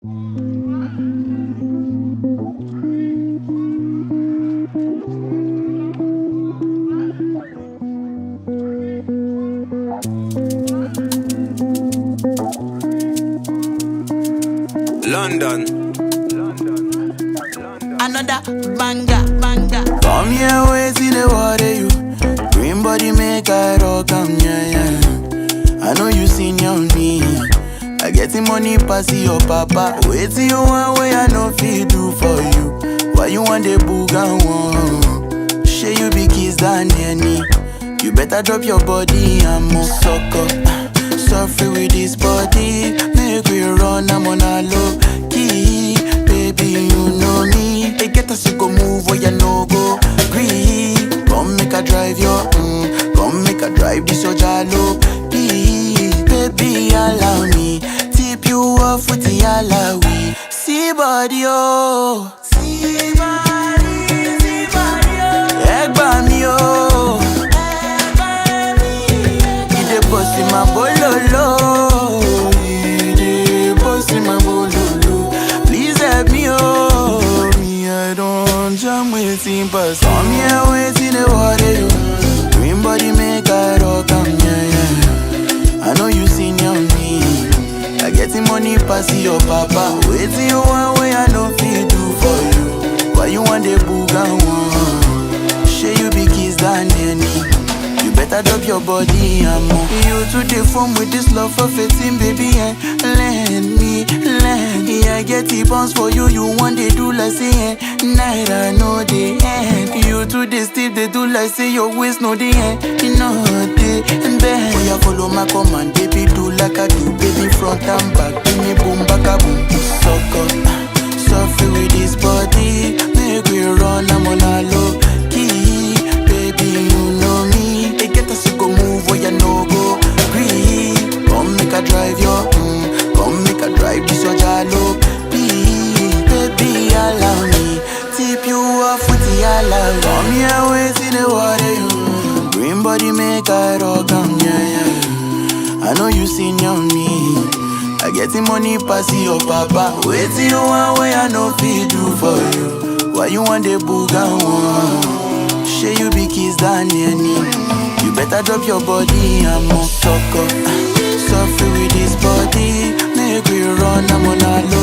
London. Another banger. Come here, wait till the water you. Green body make I rock, yeah. I know you senior me. I get the money pass your papa. Wait till you want way I know fit do for you. Why you want the boogan one? Share you be kiss than any. You better drop your body and move sucker. Suffer with this body. Make we run, I'm on a low key. Baby, you know me. They get us to go move where you no go. Green, come make a drive your come make a drive this your jalo. Please, baby, allow me. Tip you off with the alawi. See body, oh. See body, oh. Egg by me, oh. Get the boss in my bololo. Get the boss in my bololo. Please help me, oh. Me, I don't jam waiting, but come here, waiting the water, you. Green body make I rock, yeah. I know you senior me. I get the money pass your papa. Wait till you want way I know fit do for you. Why you want the boogan one? Share you be kiss than any. You better drop your body and move. You to the form with this love for 15, baby, and lend me. Yeah, I get the bounce for you. You want they do like say night I know the end. You to the steep they do like say your waist know the end. You know the bend. Oh, yeah, follow my command, baby, do like I do, baby, front and back. Give me boom, back a boom, sucker. Suffer with this body, make we run, I'm on a low key. Baby, you know me. They get us to go move where you no go. Breathe, come make a drive your come make a drive this your jalo. Please, baby, allow me. Tip you off with the alawi. Come here, wait in the water, you. Green body make I rock, yeah. I know you senior me. I get the money pass your papa. Wait till you want way I know fit do for you. Why you want the boogan one? Share you be kiss than any. You better drop your body and move sucker. Suffer with this body. Make we run, I'm on a low